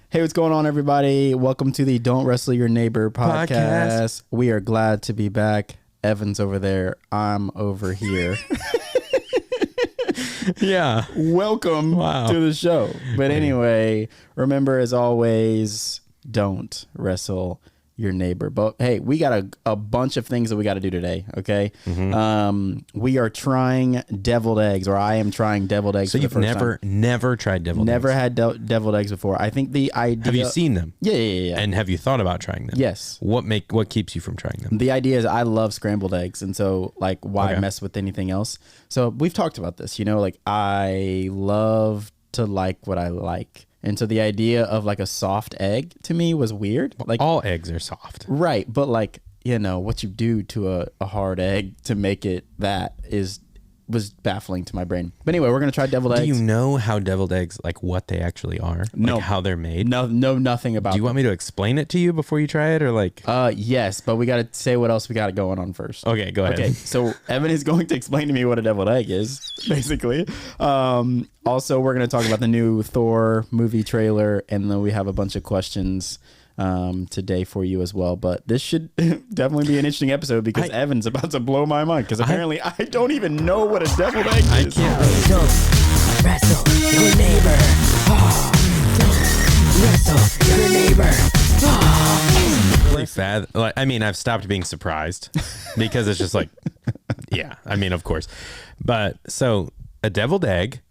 Hey, what's going on, everybody? Welcome to the Don't Wrestle Your Neighbor podcast. We are glad to be back. Evan's over there. I'm over here. Yeah. Welcome to the show. But anyway, remember, as always, don't wrestle your neighbor. But hey, we got a bunch of things that we got to do today. Okay. We are trying deviled eggs, or I am trying deviled eggs. So for you've the first time. never tried deviled eggs? Never had deviled eggs before. I think the idea. Have you seen them? Yeah. And have you thought about trying them? Yes. What keeps you from trying them? The idea is I love scrambled eggs, and so like why mess with anything else? So we've talked about this, like I love to like what I like. And so the idea of like a soft egg to me was weird. Like all eggs are soft. Right, but like, what you do to a hard egg to make it was baffling to my brain. But anyway, we're going to try deviled eggs. Do you know how deviled eggs, like what they actually are? No. Like how they're made? No, nothing about Do you want me to explain it to you before you try it, or like? Yes, but we got to say what else we got going on first. Okay, go ahead. Okay, so Evan is going to explain to me what a deviled egg is, basically. Also, we're going to talk about the new Thor movie trailer, and then we have a bunch of questions today for you as well. But this should definitely be an interesting episode because Evan's about to blow my mind because apparently I don't even know what a deviled egg is. I can't. Don't wrestle your neighbor. Don't wrestle your neighbor. Really fast. Like, I mean, I've stopped being surprised because it's just like, yeah. I mean, of course. But so a deviled egg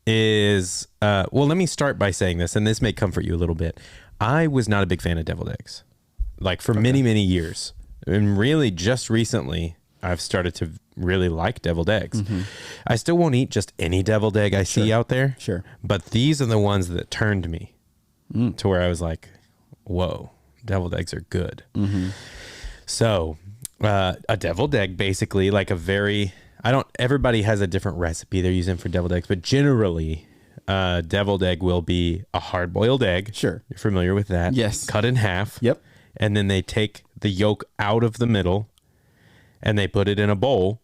is well, let me start by saying this, and this may comfort you a little bit. I was not a big fan of deviled eggs, like for many years, and really just recently I've started to really like deviled eggs. I still won't eat just any deviled egg I see out there. Sure. But these are the ones that turned me to where I was like, whoa, deviled eggs are good. So a deviled egg, basically like everybody has a different recipe they're using for deviled eggs, but generally deviled egg will be a hard-boiled egg. Sure. You're familiar with that. Yes. Cut in half. Yep. And then they take the yolk out of the middle and they put it in a bowl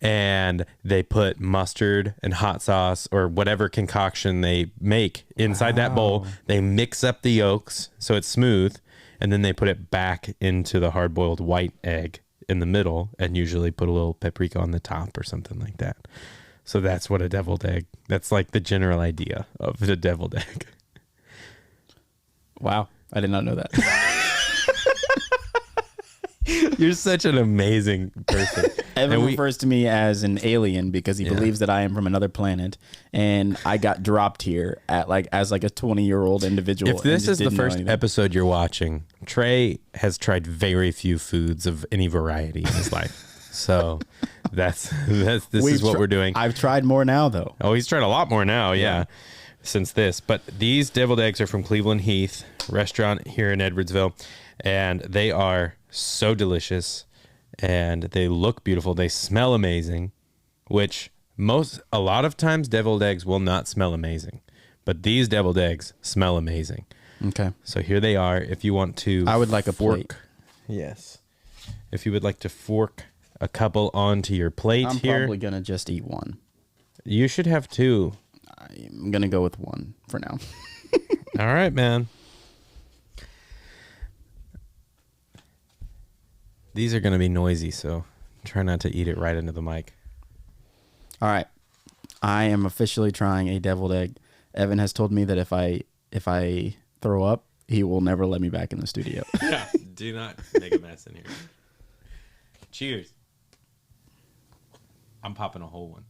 and they put mustard and hot sauce or whatever concoction they make inside that bowl. They mix up the yolks so it's smooth, and then they put it back into the hard-boiled white egg in the middle and usually put a little paprika on the top or something like that. So that's what a deviled egg, that's like the general idea of the deviled egg. Wow. I did not know that. You're such an amazing person. Evan refers to me as an alien because he believes that I am from another planet, and I got dropped here as a 20-year-old individual. If this is the first episode you're watching, Trey has tried very few foods of any variety in his life. So this is what we're doing. I've tried more now, though. Oh, he's tried a lot more now, yeah, since this. But these deviled eggs are from Cleveland Heath restaurant here in Edwardsville, and they are so delicious, and they look beautiful. They smell amazing, which a lot of times deviled eggs will not smell amazing, but these deviled eggs smell amazing. Okay. So here they are. If you want to, I would like a plate. Yes. If you would like to fork a couple onto your plate I'm here. probably going to just eat one. You should have two. I'm going to go with one for now. All right, man. These are going to be noisy, so try not to eat it right into the mic. All right. I am officially trying a deviled egg. Evan has told me that if I throw up, he will never let me back in the studio. Yeah, do not make a mess in here. Cheers. I'm popping a whole one.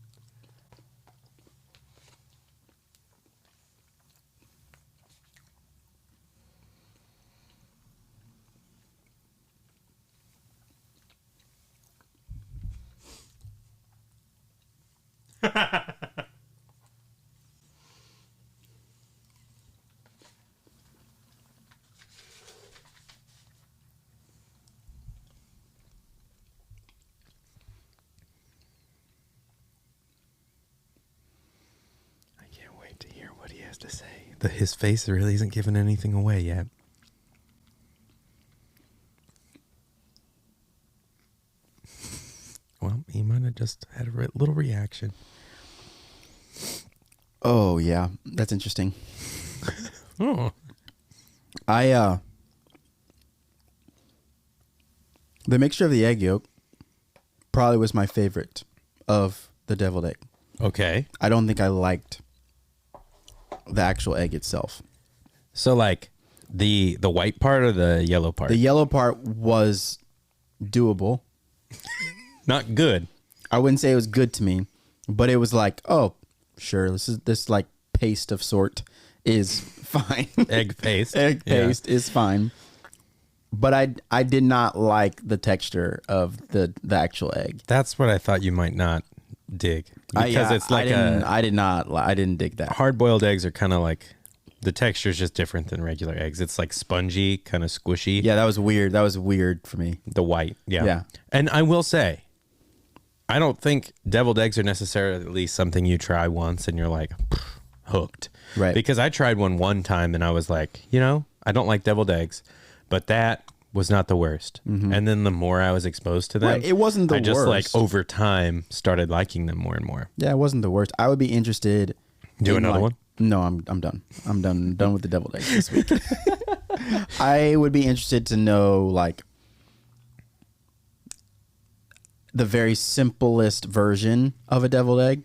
To hear what he has to say. His face really isn't giving anything away yet. Well, he might have just had a little reaction. Oh, yeah. That's interesting. Oh. The mixture of the egg yolk probably was my favorite of the deviled egg. Okay. I don't think I liked the actual egg itself. So like the white part or the yellow part? The yellow part was doable. Not good. I wouldn't say it was good to me, but it was like, oh, sure, this like paste of sort is fine. Egg paste. Egg paste is fine. But I did not like the texture of the actual egg. That's what I thought you might not dig. Because it's like I didn't dig that. hard-boiled eggs are kind of like, the texture is just different than regular eggs. It's like spongy, kind of squishy. Yeah, that was weird. That was weird for me. The white. Yeah. Yeah. And I will say, I don't think deviled eggs are necessarily something you try once and you're like hooked. Right. Because I tried one time and I was like, I don't like deviled eggs, but that was not the worst. Mm-hmm. And then the more I was exposed to them, Right, it wasn't the I just worst. like over time started liking them more and more. Yeah, it wasn't the worst. I would be interested. Do in, another like- one? No, I'm done. I'm done with the deviled eggs this week. I would be interested to know like the very simplest version of a deviled egg.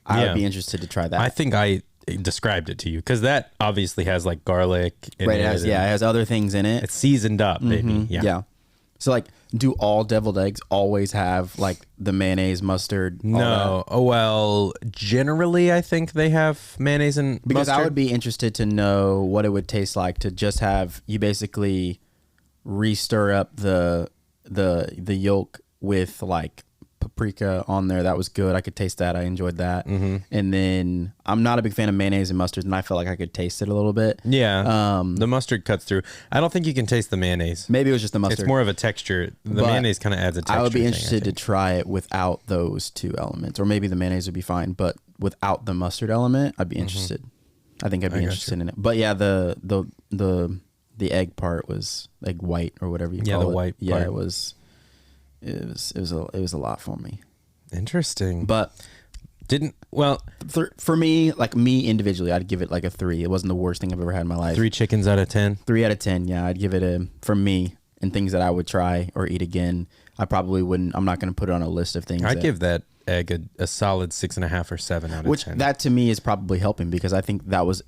I Yeah. would be interested to try that. I think I described it to you because that obviously has like garlic in right, it. it has other things in it. It's seasoned up, maybe. Yeah. So like, do all deviled eggs always have like the mayonnaise, mustard? all that? No. Oh, well, generally, I think they have mayonnaise and Because mustard. I would be interested to know what it would taste like to just have you basically re-stir up the yolk with like paprika on there. That was good. I could taste that. I enjoyed that. Mm-hmm. And then I'm not a big fan of mayonnaise and mustard, and I felt like I could taste it a little bit. Yeah. The mustard cuts through. I don't think you can taste the mayonnaise. Maybe it was just the mustard. It's more of a texture. The But mayonnaise kind of adds a texture. I would be thing, interested to think. try it without those two elements, or maybe the mayonnaise would be fine, but without the mustard element, I'd be interested. I think I'd be interested in it. But yeah, the egg part was egg white or whatever you call it. Yeah, the white Yeah, part. it was a lot for me. Interesting. But Well, for me, like me individually, I'd give it like a 3. It wasn't the worst thing I've ever had in my life. 3 chickens out of 10. 3 out of 10. Yeah, I'd give it a, for me, and things that I would try or eat again. I probably wouldn't. I'm not going to put it on a list of things. I'd give that egg a solid 6.5 or 7 out of which 10. that to me is probably helping because I think that was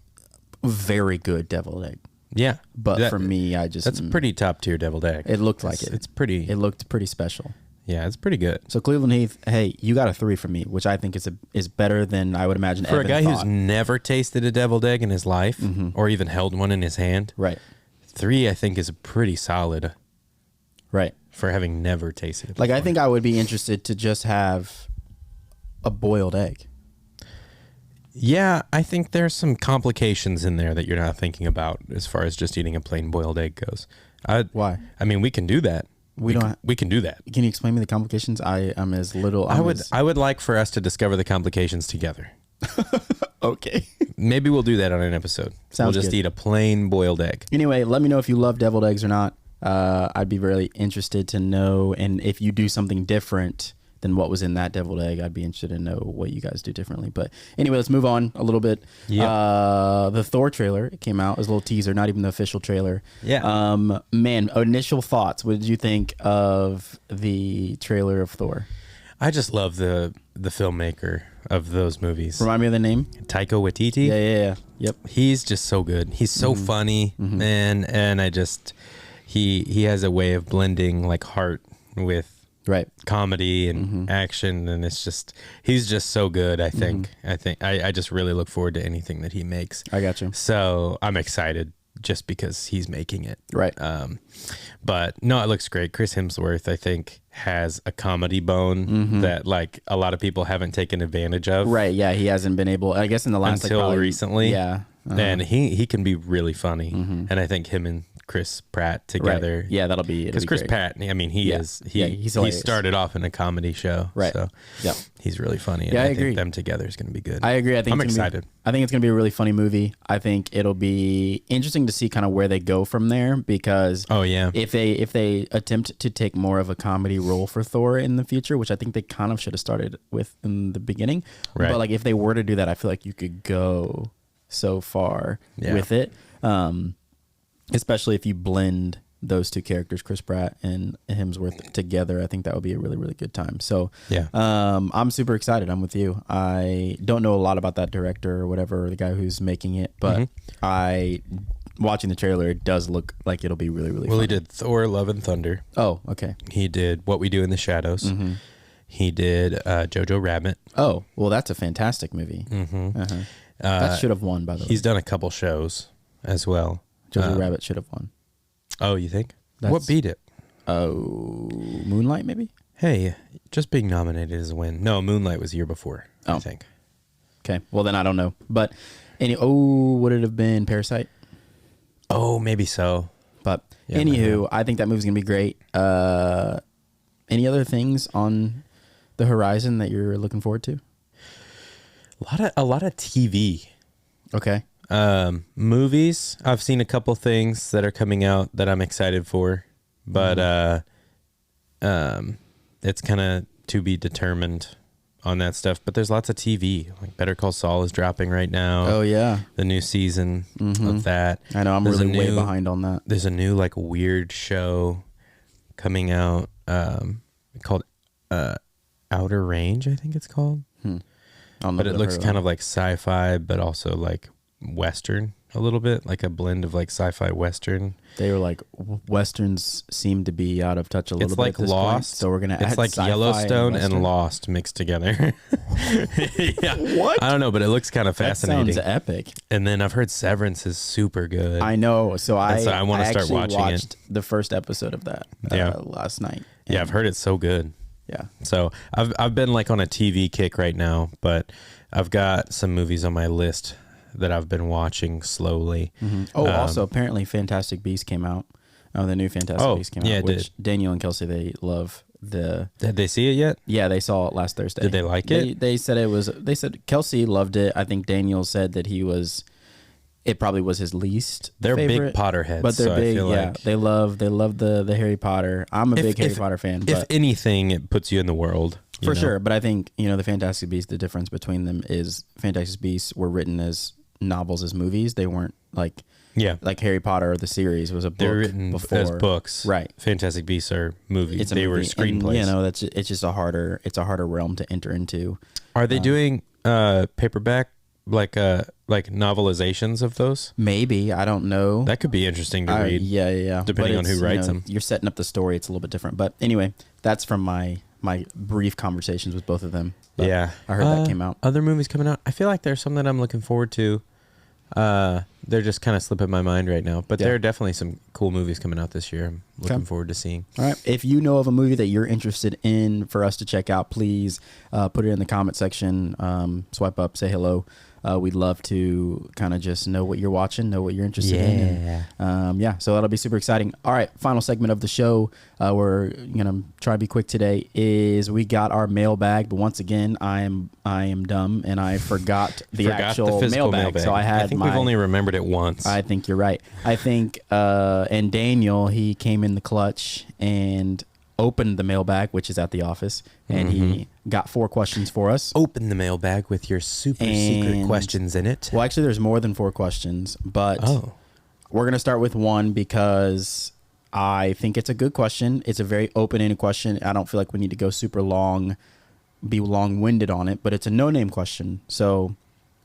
a very good deviled egg. Yeah. But for me, I just That's a pretty top tier deviled egg. It looked like it. It's pretty. It looked pretty special. Yeah, it's pretty good. So Cleveland Heath, hey, you got a 3 from me, which I think is better than I would imagine. For Evan a guy who's thought. never tasted a deviled egg in his life or even held one in his hand, Right, 3 I think is pretty solid right. for having never tasted it. Like I before. think I would be interested to just have a boiled egg. Yeah, I think there's some complications in there that you're not thinking about as far as just eating a plain boiled egg goes. Why? I mean, we can do that. We don't. We can do that. Can you explain me the complications? I am as little. I would like for us to discover the complications together. Okay. Maybe we'll do that on an episode. Sounds we'll just good. eat a plain boiled egg. Anyway, let me know if you love deviled eggs or not. I'd be really interested to know, and if you do something different than what was in that deviled egg, I'd be interested to know what you guys do differently. But anyway, let's move on a little bit. Yeah. The Thor trailer, it came out. It was a little teaser, not even the official trailer. Yeah. Man, initial thoughts. What did you think of the trailer of Thor? I just love the filmmaker of those movies. Remind me of the name. Taika Waititi. Yeah. Yep. He's just so good. He's so funny, and I just he has a way of blending like heart with Right. comedy and action, and it's just he's just so good. I think I just really look forward to anything that he makes. I got you. So I'm excited just because he's making it. Right. But no, it looks great. Chris Hemsworth, I think, has a comedy bone that like a lot of people haven't taken advantage of. Right. Yeah. He hasn't been able, I guess in the last Until probably- recently. Yeah. And he can be really funny. And I think him and Chris Pratt together. Right. Yeah, that'll be Because Chris great. Pratt, I mean, he he's hilarious. started off in a comedy show. Right. So Yep. he's really funny. And Yeah, I think agree. them together is going to be good. I agree. I think I'm it's gonna excited. I think it's going to be a really funny movie. I think it'll be interesting to see kind of where they go from there because Oh, yeah. if they attempt to take more of a comedy role for Thor in the future, which I think they kind of should have started with in the beginning. Right. But like if they were to do that, I feel like you could go so far Yeah. with it. especially if you blend those two characters, Chris Pratt and Hemsworth, together. I think that would be a really, really good time. So Yeah. I'm super excited. I'm with you. I don't know a lot about that director or whatever, the guy who's making it, but watching the trailer, it does look like it'll be really, really Well, fun. he did Thor: Love and Thunder. Oh, okay. He did What We Do in the Shadows. He did Jojo Rabbit. Oh, well, that's a fantastic movie. That should have won, by the way. He's done a couple shows as well. Jojo Rabbit should have won. Oh, you think? That's- What beat it? Oh, Moonlight, maybe? Hey, just being nominated is a win. No, Moonlight was the year before, I Oh. think. Okay. Well, then I don't know. But, would it have been Parasite? Oh, maybe so. But, Yeah, anywho, I think that movie's going to be great. Any other things on the horizon that you're looking forward to? A lot of TV. Okay. Movies. I've seen a couple things that are coming out that I'm excited for, but it's kind of to be determined on that stuff. But there's lots of TV. Like Better Call Saul is dropping right now. Oh, yeah. The new season of that. I know. I'm There's really a way new- behind on that. There's a new like weird show coming out called Outer Range, I think it's called. But it looks kind of like sci-fi, but also like Western a little bit, like a blend of like sci-fi Western. They were like, Westerns seem to be out of touch a little It's bit like at this point, Lost. so we're going to add It's like sci-fi Yellowstone and Western. Lost mixed together. Yeah. What? I don't know, but it looks kind of That fascinating. sounds epic. And then I've heard Severance is super good. I know. So I wanna start actually watching it. watched the first episode of that last night. Yeah, I've heard it's so good. Yeah. So I've been like on a TV kick right now, but I've got some movies on my list that I've been watching slowly. Oh, also, apparently Fantastic Beasts came out. Oh, the new Fantastic Beasts came out, yeah, it which Daniel and Kelsey, they love the... Did they see it yet? Yeah, they saw it last Thursday. Did they like it? They said it was... They said Kelsey loved it. I think Daniel said that he was... It probably was his least They're favorite, big Potterheads, but they're so big. I feel Yeah, like they love the Harry Potter. I'm a big Harry Potter fan. If But anything, it puts you in the world. you for know? sure. But I think the Fantastic Beasts. The difference between them is Fantastic Beasts were written as novels, as movies. They weren't like Harry Potter or the series was a book. They're written before. as books. Right. Fantastic Beasts are movies. It's a they were movie. screenplays. And, it's just a harder realm to enter into. Are they doing paperback like novelizations of those? Maybe, I don't know. That could be interesting to read. Yeah. Depending But on who it's, writes them. You're setting up the story. It's a little bit different. But anyway, that's from my brief conversations with both of them. But Yeah. I heard that came out. Other movies coming out. I feel like there's some that I'm looking forward to. They're just kind of slipping my mind right now. But there are definitely some cool movies coming out this year. I'm looking forward to seeing. All right. If you know of a movie that you're interested in for us to check out, please put it in the comment section. Swipe up, say hello. We'd love to kind of just know what you're watching, know what you're interested in. And, so that'll be super exciting. All right, final segment of the show. We're gonna try to be quick today. Is we got our mailbag, but once again, I am dumb and I forgot the actual physical mailbag. So I think we've only remembered it once. I think you're right. I think and Daniel, he came in the clutch and opened the mailbag, which is at the office, and he got 4 questions for us. Open the mailbag with your super secret questions in it. Well, actually, there's more than 4 questions, but we're going to start with one because I think it's a good question. It's a very open-ended question. I don't feel like we need to go super long, be long-winded on it, but it's a no-name question. So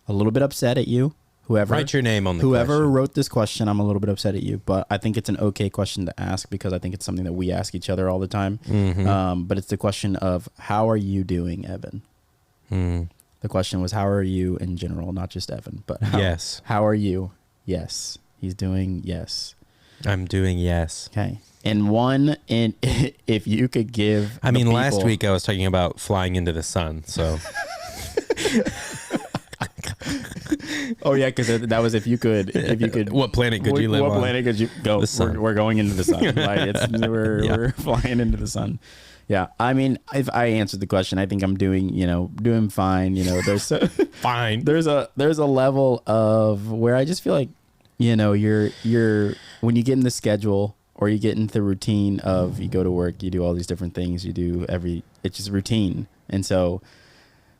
a little bit upset at you. Write your name on the whoever question. wrote this question, I'm a little bit upset at you, but I think it's an okay question to ask because I think it's something that we ask each other all the time. But it's the question of, how are you doing, Evan? The question was, how are you in general, not just Evan, but how are you? Yes. He's doing yes. I'm doing yes. Okay. And if you could give, last week I was talking about flying into the sun, so. Oh yeah, because that was if you could. What planet could you live on? What planet could you go? The sun. We're going into the sun. We're flying into the sun. Yeah, if I answered the question, I think I'm doing fine. There's Fine. There's a level of where I just feel like, you're when you get in the schedule or you get into the routine of you go to work, you do all these different things, it's just routine, and so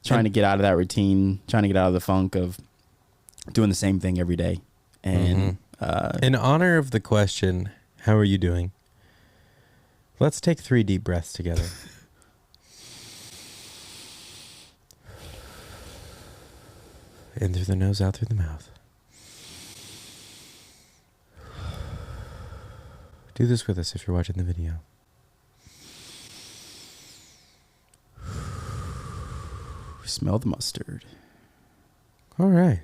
trying to get out of that routine, trying to get out of the funk of doing the same thing every day. And In honor of the question, how are you doing? Let's take 3 deep breaths together. In through the nose, out through the mouth. Do this with us if you're watching the video. Smell the mustard. All right.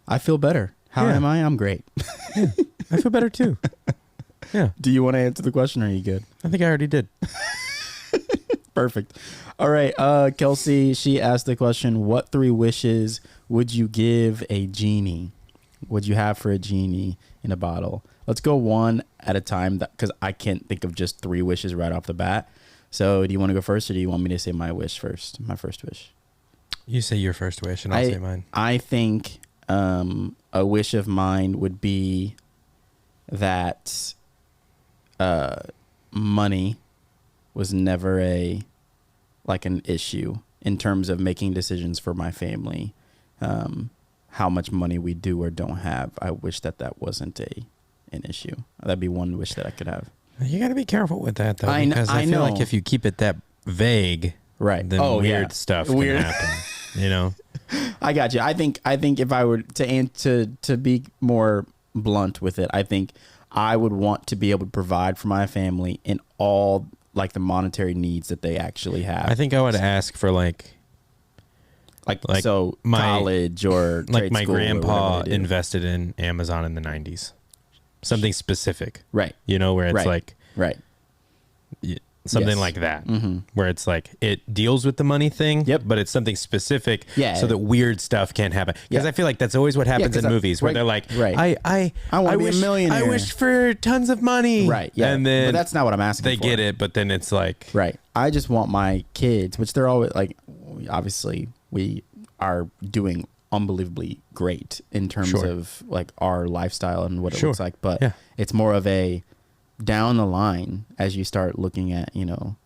I feel better. How am I? I'm great. Yeah, I feel better too. Yeah. Do you want to answer the question or are you good? I think I already did. Perfect. All right. Kelsey, she asked the question, what 3 wishes would you give a genie? Would you have for a genie in a bottle? Let's go one at a time because I can't think of just 3 wishes right off the bat. So do you want to go first or do you want me to say my wish first? My first wish. You say your first wish and I'll say mine. I think a wish of mine would be that money was never an issue in terms of making decisions for my family. How much money we do or don't have. I wish that wasn't an issue. That'd be one wish that I could have. You got to be careful with that though, because I feel like if you keep it that vague, right, then weird stuff can happen. You know, I got you. I think if I were to be more blunt with it, I think I would want to be able to provide for my family in all the monetary needs that they actually have. I think I would ask for like college or trade my school grandpa invested in Amazon in the 90s. Something specific. Right. You know, where it's right. Something like that, where it's it deals with the money thing, but it's something specific so that weird stuff can't happen. Because I feel like that's always what happens in movies where they're like, I want to be a millionaire. I wish for tons of money. Right. Yeah. And then but that's not what I'm asking they for. get it, but then it's like. Right. I just want my kids, which they're always obviously we are doing unbelievably great in terms of our lifestyle and what it looks like. But it's more of a down the line as you start looking at,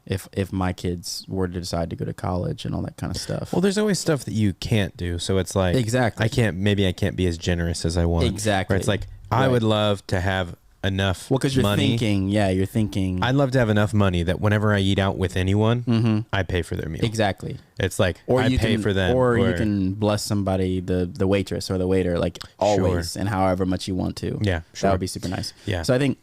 if my kids were to decide to go to college and all that kind of stuff. Well, there's always stuff that you can't do. So it's like, exactly. I can't be as generous as I want. Exactly. Where it's like, I would love to have enough money. Well, because you're thinking. I'd love to have enough money that whenever I eat out with anyone, I pay for their meal. Exactly. It's like, I pay for them. Or you can bless somebody, the waitress or the waiter, always and however much you want to. Yeah, sure. That would be super nice. Yeah. So I think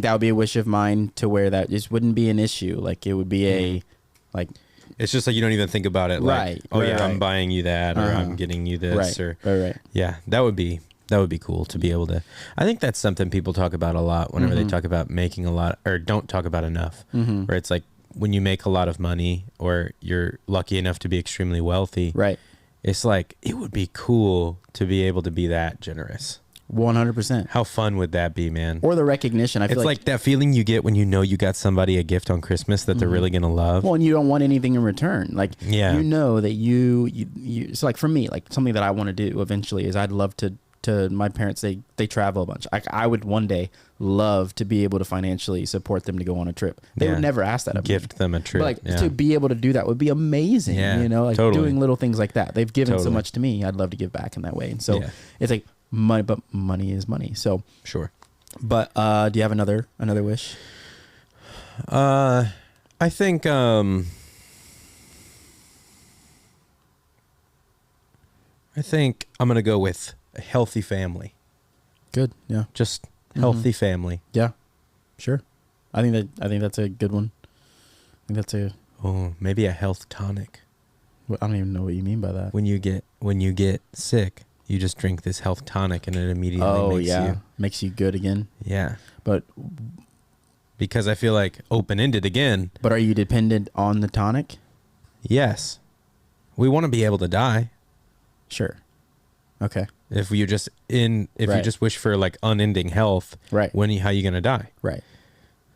that would be a wish of mine to where that just wouldn't be an issue. It would be it's just you don't even think about it. Right. I'm buying you that or I'm getting you this Right. Yeah, that would be cool to be able to. I think that's something people talk about a lot whenever they talk about making a lot or don't talk about enough. Where it's when you make a lot of money or you're lucky enough to be extremely wealthy. Right. It's it would be cool to be able to be that generous. 100%. How fun would that be, man? Or the recognition. I feel it's like that feeling you get when you know you got somebody a gift on Christmas that they're really gonna love. Well, and you don't want anything in return. You know that you so for me, something that I want to do eventually is I'd love to my parents, they travel a bunch. I would one day love to be able to financially support them to go on a trip. They would never ask that of me. Gift them a trip. But to be able to do that would be amazing. Totally. Doing little things like that. They've given so much to me. I'd love to give back in that way. And so it's money, but money is money. So sure. But do you have another wish? I think I'm gonna go with a healthy family. Good. Yeah. Just healthy family. Yeah. Sure. I think that's a good one. I think that's maybe a health tonic. I don't even know what you mean by that. When you get sick, you just drink this health tonic and it immediately makes you good again. Yeah. But because I feel open-ended again. But are you dependent on the tonic? Yes. We want to be able to die. Sure. Okay. If you just you just wish for unending health, right? How you gonna die? Right.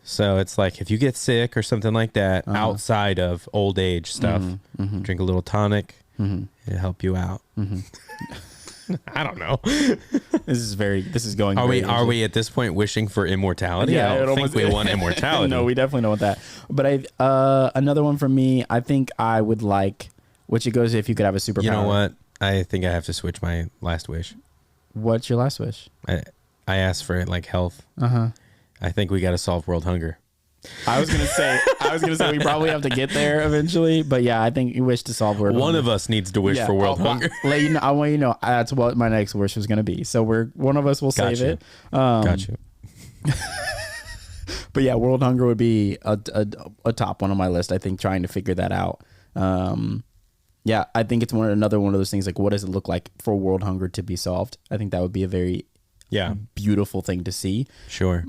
So it's if you get sick or something like that, outside of old age stuff, drink a little tonic, it'll help you out. I don't know. This is going. Are we at this point wishing for immortality? Yeah, I don't think we want immortality. No, we definitely don't want that. But another one for me, I think I would which it goes if you could have a superpower. You know what? I think I have to switch my last wish. What's your last wish? I asked for like health. I think we got to solve world hunger. I was gonna say we probably have to get there eventually, but yeah, I think you wish to solve world hunger. One of us needs to wish for world hunger. I want you to know that's what my next wish was gonna be. So one of us will save it. Got you. But yeah, world hunger would be a top one on my list. I think trying to figure that out. Yeah, I think it's another one of those things like, what does it look like for world hunger to be solved? I think that would be a very beautiful thing to see. Sure.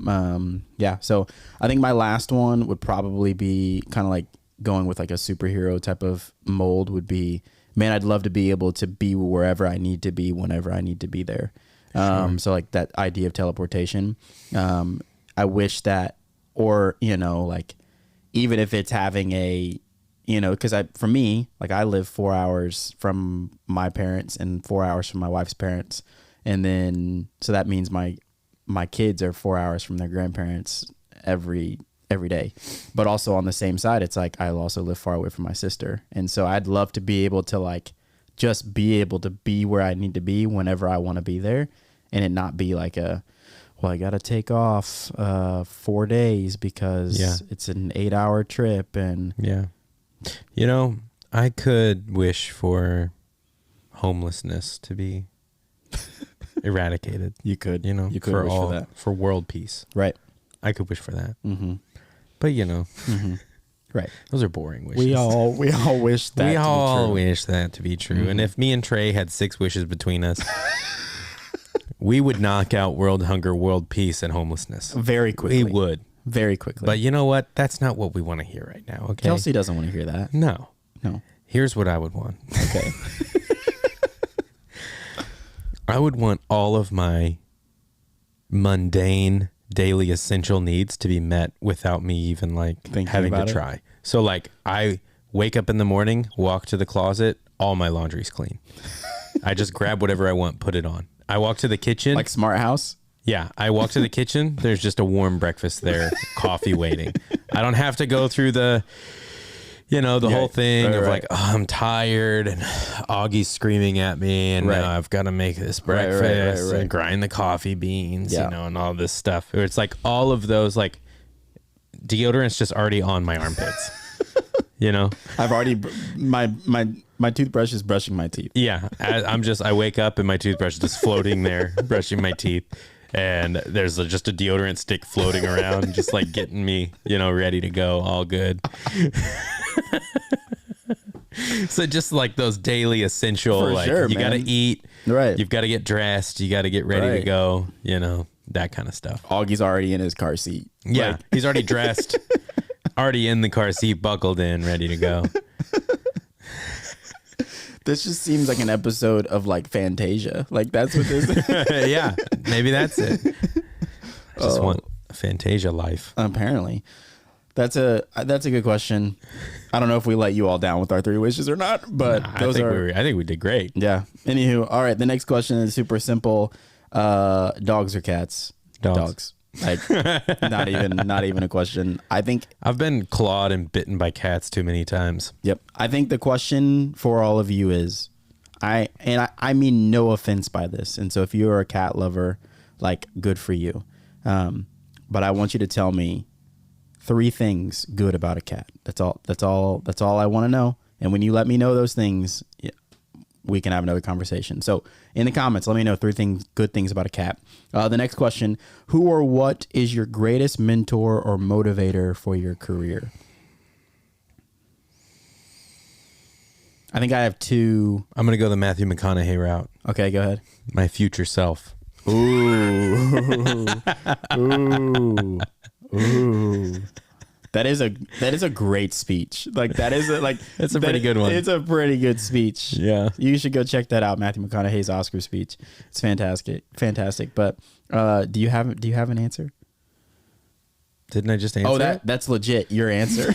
Yeah. So I think my last one would probably be kind of like going with like a superhero type of mold would be, man, I'd love to be able to be wherever I need to be, whenever I need to be there. Sure. So like that idea of teleportation. I wish that, or, like even if it's having a, because for me, like I live 4 hours from my parents and 4 hours from my wife's parents. And then, so that means my kids are 4 hours from their grandparents every day. But also on the same side, it's like I also live far away from my sister. And so I'd love to be able to like just be able to be where I need to be whenever I want to be there, and it not be like I got to take off 4 days because it's an 8-hour trip. And I could wish for homelessness to be eradicated. You could you could for wish all, for that, for world peace. right? I could wish for that. Mm-hmm. But Right. those are boring wishes. We all wish that. We all to be true. wish that to be true. And if me and Trey had 6 wishes between us, we would knock out world hunger, world peace, and homelessness. Very quickly. We would. Very quickly. But you know what? That's not what we want to hear right now. Okay. Kelsey doesn't want to hear that. No. No. Here's what I would want. Okay. I would want all of my mundane daily essential needs to be met without me even like having to try. So like I wake up in the morning, walk to the closet, all my laundry's clean. I just grab whatever I want, put it on. I walk to the kitchen. Like Smart House? Yeah. I walk to the kitchen. There's just a warm breakfast there, coffee waiting. I don't have to go through the whole thing of like, oh, I'm tired and Augie's screaming at me and now I've got to make this breakfast and grind the coffee beans, and all this stuff. It's like all of those, like deodorant's just already on my armpits, I've already, my toothbrush is brushing my teeth. Yeah. I wake up and my toothbrush is just floating there, brushing my teeth. And there's just a deodorant stick floating around, just like getting me, ready to go, all good. So just like those daily essential, For like sure, you got to eat, right? You've got to get dressed, you got to get ready to go, that kind of stuff. Augie's already in his car seat. Yeah, Like, he's already dressed, already in the car seat, buckled in, ready to go. this just seems like an episode of like Fantasia. Like that's what this is. Yeah, maybe that's it. I just want a Fantasia life. Apparently. That's a good question. I don't know if we let you all down with our 3 wishes or not, but I think we did great. Yeah. Anywho, all right. The next question is super simple. Dogs or cats? Dogs. Like not even a question. I think I've been clawed and bitten by cats too many times. Yep. I think the question for all of you is, I mean no offense by this, and so if you're a cat lover, like good for you. But I want you to tell me 3 things good about a cat. That's all I want to know. And when you let me know those things, we can have another conversation. So in the comments, let me know 3 good things about a cat. The next question, who or what is your greatest mentor or motivator for your career? I think I have 2. I'm going to go the Matthew McConaughey route. Okay, go ahead. My future self. Ooh. Ooh. That is a great speech. Like that is It's a pretty good one. It's a pretty good speech. Yeah. You should go check that out, Matthew McConaughey's Oscar speech. It's fantastic. But do you have an answer? Didn't I just answer? Oh, that's legit your answer.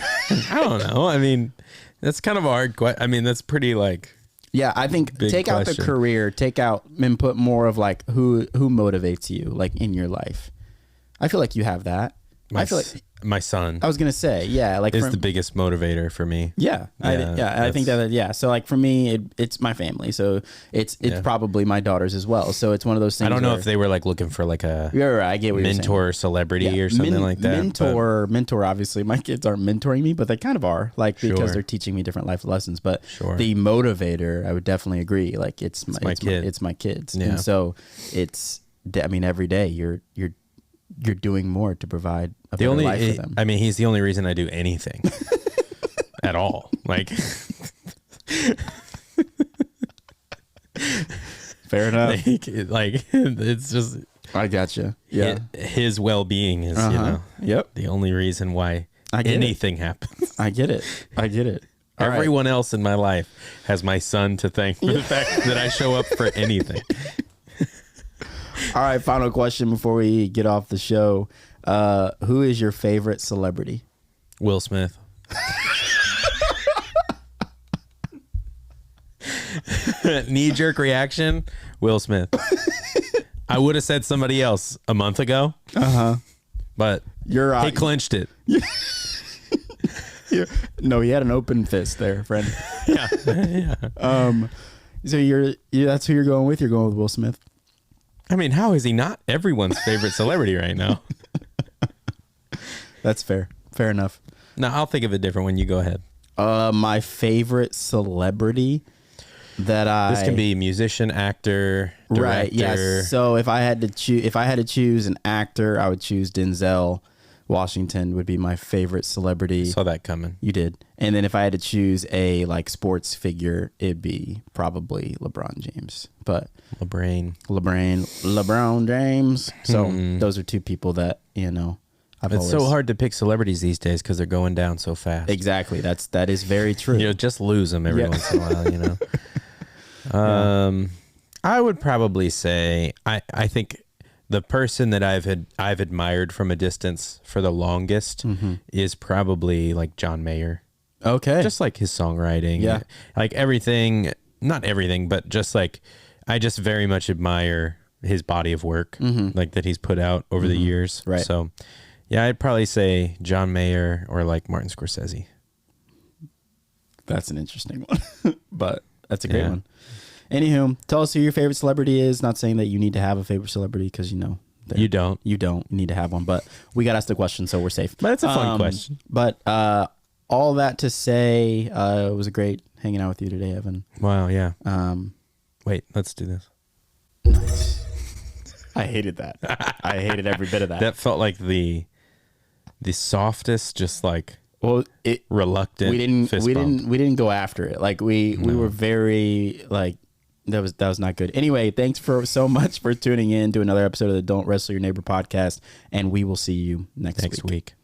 I don't know. I mean, that's kind of a hard question. I mean, that's pretty like yeah, I think take out the career, take out and put more of like who motivates you like in your life. I feel like you have that. I feel like my son I was gonna say, yeah, like is the biggest motivator for me. Yeah, I think that, yeah. So like for me, it's my family, so it's probably my daughters as well. So it's one of those things. I don't know if they were like looking for like a I get what mentor celebrity or something like that. Mentor. Obviously, my kids aren't mentoring me, but they kind of are, like because they're teaching me different life lessons. But the motivator, I would definitely agree. Like it's my kids, yeah. And so it's. I mean, every day you're doing more to provide a better life for them. I mean, he's the only reason I do anything at all. Like, fair enough. Like it's just. I gotcha. Yeah, his well-being is the only reason why anything happens. I get it. Everyone else in my life has my son to thank for the fact that I show up for anything. All right, final question before we get off the show. Who is your favorite celebrity? Will Smith. Knee-jerk reaction, Will Smith. I would have said somebody else a month ago. But he clinched it. No, he had an open fist there, friend. Yeah. So that's who you're going with? You're going with Will Smith? I mean, how is he not everyone's favorite celebrity right now? That's fair. Fair enough. No, I'll think of a different one. You go ahead. My favorite celebrity this can be musician, actor, director. Right. Yes. So if I had to choose an actor, I would choose Denzel Washington. Would be my favorite celebrity. Saw that coming. You did. And then if I had to choose a like sports figure, it'd be probably LeBron James. But LeBron James. So those are two people that, it's so hard to pick celebrities these days because they're going down so fast. Exactly. That is very true. Just lose them every once in a while, I would probably say I think the person that I've admired from a distance for the longest is probably like John Mayer. Okay. Just like his songwriting. Yeah. Like everything, not everything, but just like I just very much admire his body of work like that he's put out over the years. Right. So yeah, I'd probably say John Mayer or like Martin Scorsese. That's an interesting one, but that's a great one. Anywho, tell us who your favorite celebrity is. Not saying that you need to have a favorite celebrity because you don't. You need to have one, but we got asked the question, so we're safe. But it's a fun question. But all that to say, it was great hanging out with you today, Evan. Wow, yeah. Wait, let's do this. Nice. I hated that. I hated every bit of that. That felt like the softest, just like reluctant. We didn't go after it. Like we were very like that was not good. Anyway, thanks so much for tuning in to another episode of the Don't Wrestle Your Neighbor podcast, and we will see you next week.